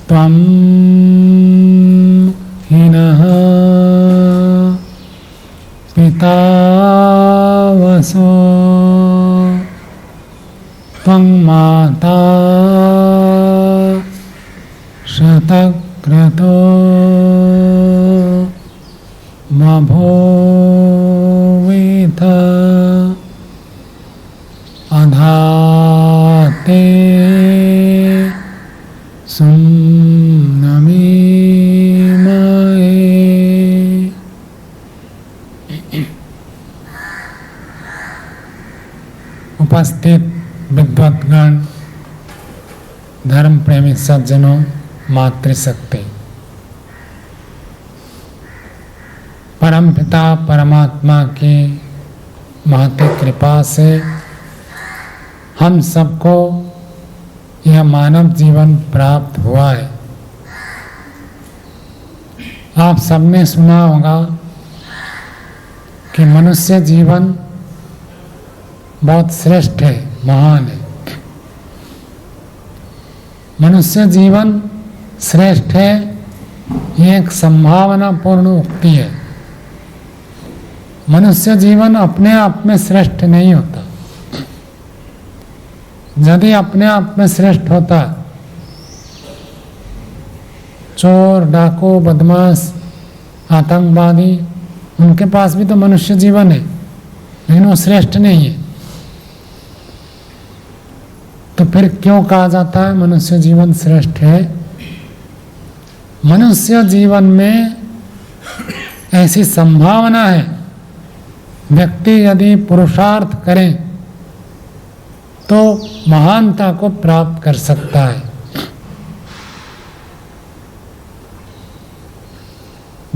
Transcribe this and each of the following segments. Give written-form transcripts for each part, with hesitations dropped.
त्वं हिनः पितावसो त्वं माता शतक्रतो बभूविथ अधाते सुम्नमीमये। उपस्थित विद्वद्गण, धर्म प्रेमी सज्जनों, मातृशक्ति, परमपिता परमात्मा की महती कृपा से हम सबको यह मानव जीवन प्राप्त हुआ है। आप सबने सुना होगा कि मनुष्य जीवन बहुत श्रेष्ठ है, महान है। मनुष्य जीवन श्रेष्ठ है, ये एक संभावनापूर्ण उक्ति है। मनुष्य जीवन अपने आप में श्रेष्ठ नहीं होता। यदि अपने आप में श्रेष्ठ होता, चोर, डाकू, बदमाश, आतंकवादी, उनके पास भी तो मनुष्य जीवन है, लेकिन वो श्रेष्ठ नहीं है। तो फिर क्यों कहा जाता है मनुष्य जीवन श्रेष्ठ है? मनुष्य जीवन में ऐसी संभावना है, व्यक्ति यदि पुरुषार्थ करे तो महानता को प्राप्त कर सकता है।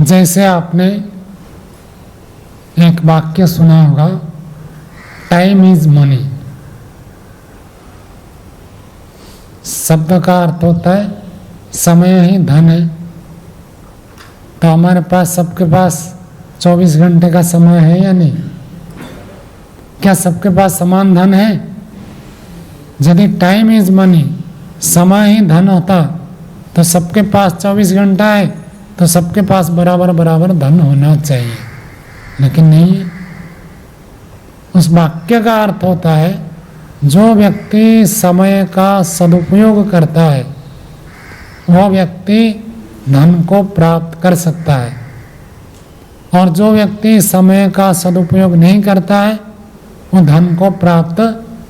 जैसे आपने एक वाक्य सुना होगा, टाइम इज मनी। शब्द का अर्थ होता है समय ही धन है। तो हमारे पास, सबके पास 24 घंटे का समय है या नहीं? क्या सबके पास समान धन है? यदि टाइम इज मनी, समय ही धन होता, तो सबके पास 24 घंटा है, तो सबके पास बराबर बराबर धन होना चाहिए, लेकिन नहीं है। उस वाक्य का अर्थ होता है, जो व्यक्ति समय का सदुपयोग करता है वह व्यक्ति धन को प्राप्त कर सकता है, और जो व्यक्ति समय का सदुपयोग नहीं करता है वो धन को प्राप्त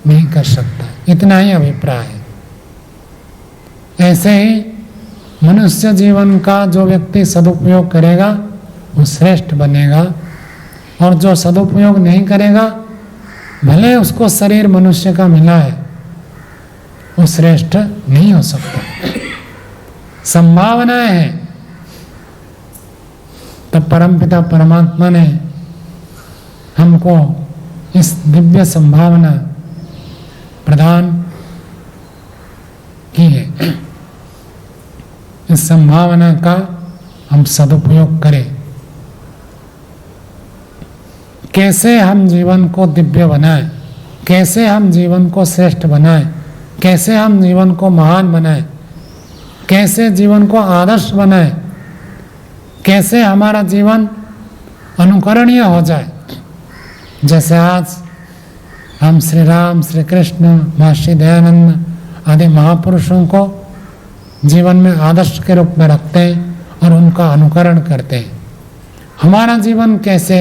नहीं कर सकता। इतना ही अभिप्राय है। ऐसे ही मनुष्य जीवन का जो व्यक्ति सदुपयोग करेगा वो श्रेष्ठ बनेगा, और जो सदुपयोग नहीं करेगा, भले उसको शरीर मनुष्य का मिला है, वो श्रेष्ठ नहीं हो सकता। संभावनाएं हैं। तो परमपिता परमात्मा ने हमको इस दिव्य संभावना प्रदान की है। इस संभावना का हम सदुपयोग करें। कैसे हम जीवन को दिव्य बनाएं, कैसे हम जीवन को श्रेष्ठ बनाएं, कैसे हम जीवन को महान बनाएं, कैसे जीवन को आदर्श बनाएं, कैसे हमारा जीवन अनुकरणीय हो जाए। जैसे आज हम श्री राम, श्री कृष्ण, महर्षि दयानंद आदि महापुरुषों को जीवन में आदर्श के रूप में रखते हैं और उनका अनुकरण करते हैं। हमारा जीवन कैसे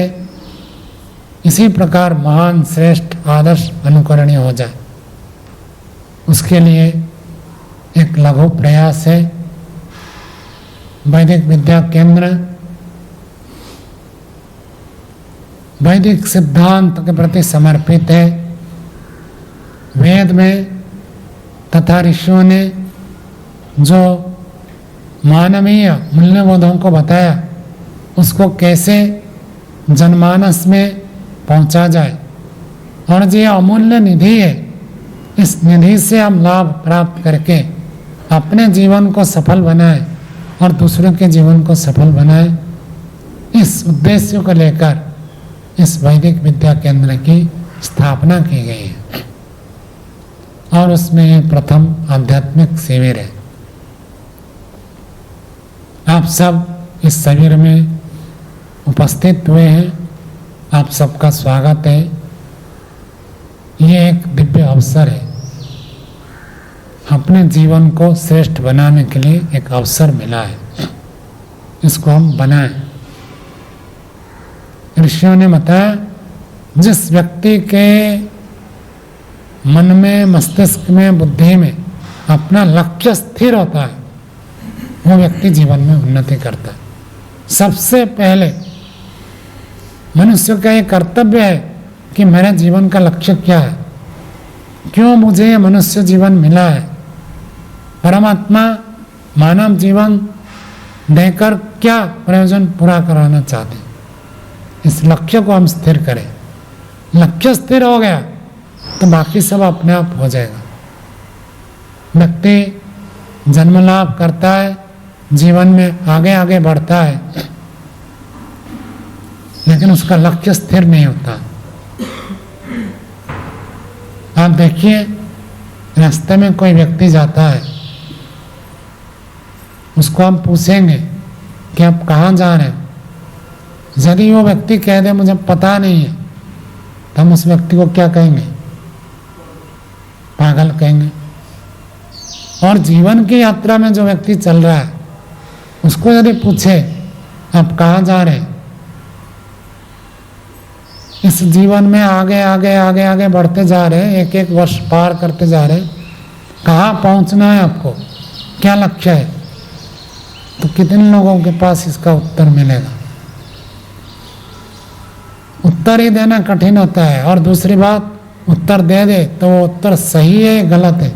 इसी प्रकार महान, श्रेष्ठ, आदर्श, अनुकरणीय हो जाए, उसके लिए एक लघु प्रयास है। वैदिक विद्या केंद्र वैदिक सिद्धांत के प्रति समर्पित है। वेद में तथा ऋषियों ने जो मानवीय मूल्यबोधों को बताया, उसको कैसे जनमानस में पहुंचा जाए, और जो अमूल्य निधि है, इस निधि से हम लाभ प्राप्त करके अपने जीवन को सफल बनाएं और दूसरों के जीवन को सफल बनाएं। इस उद्देश्य को लेकर इस वैदिक विद्या केंद्र की स्थापना की गई है और उसमें ये प्रथम आध्यात्मिक शिविर है। आप सब इस शिविर में उपस्थित हुए हैं, आप सबका स्वागत है। ये एक दिव्य अवसर है, अपने जीवन को श्रेष्ठ बनाने के लिए एक अवसर मिला है, इसको हम बनाएं। ऋषियों ने बताया, जिस व्यक्ति के मन में, मस्तिष्क में, बुद्धि में अपना लक्ष्य स्थिर होता है, वो व्यक्ति जीवन में उन्नति करता है। सबसे पहले मनुष्य का ये कर्तव्य है कि मेरा जीवन का लक्ष्य क्या है, क्यों मुझे ये मनुष्य जीवन मिला है, परमात्मा मानव जीवन देकर क्या प्रयोजन पूरा कराना चाहते हैं। इस लक्ष्य को हम स्थिर करें। लक्ष्य स्थिर हो गया तो बाकी सब अपने आप हो जाएगा। व्यक्ति जन्म लाभ करता है, जीवन में आगे आगे बढ़ता है, लेकिन उसका लक्ष्य स्थिर नहीं होता। आप देखिए, रास्ते में कोई व्यक्ति जाता है, उसको हम पूछेंगे कि आप कहाँ जा रहे हैं। यदि वो व्यक्ति कह दे मुझे पता नहीं है, तो हम उस व्यक्ति को क्या कहेंगे? पागल कहेंगे। और जीवन की यात्रा में जो व्यक्ति चल रहा है, उसको यदि पूछे आप कहाँ जा रहे हैं, इस जीवन में आगे आगे आगे आगे बढ़ते जा रहे हैं, एक एक वर्ष पार करते जा रहे हैं, कहाँ पहुँचना है आपको, क्या लक्ष्य है, तो कितने लोगों के पास इसका उत्तर मिलेगा? उत्तर ही देना कठिन होता है। और दूसरी बात, उत्तर दे दे तो वो उत्तर सही है गलत है।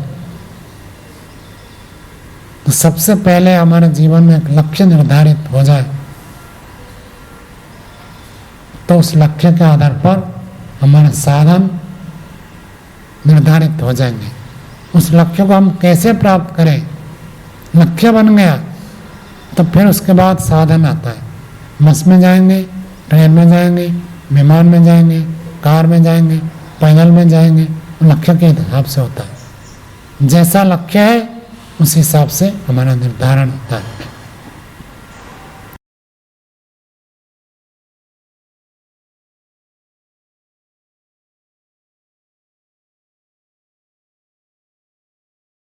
तो सबसे पहले हमारे जीवन में एक लक्ष्य निर्धारित हो जाए, तो उस लक्ष्य के आधार पर हमारे साधन निर्धारित हो जाएंगे। उस लक्ष्य को हम कैसे प्राप्त करें? लक्ष्य बन गया तो फिर उसके बाद साधन आता है। बस में जाएंगे, ट्रेन में जाएंगे, विमान में जाएंगे, कार में जाएंगे, पैदल में जाएंगे, लक्ष्य के हिसाब से होता है। जैसा लक्ष्य है उस हिसाब से हमारा निर्धारण होता है।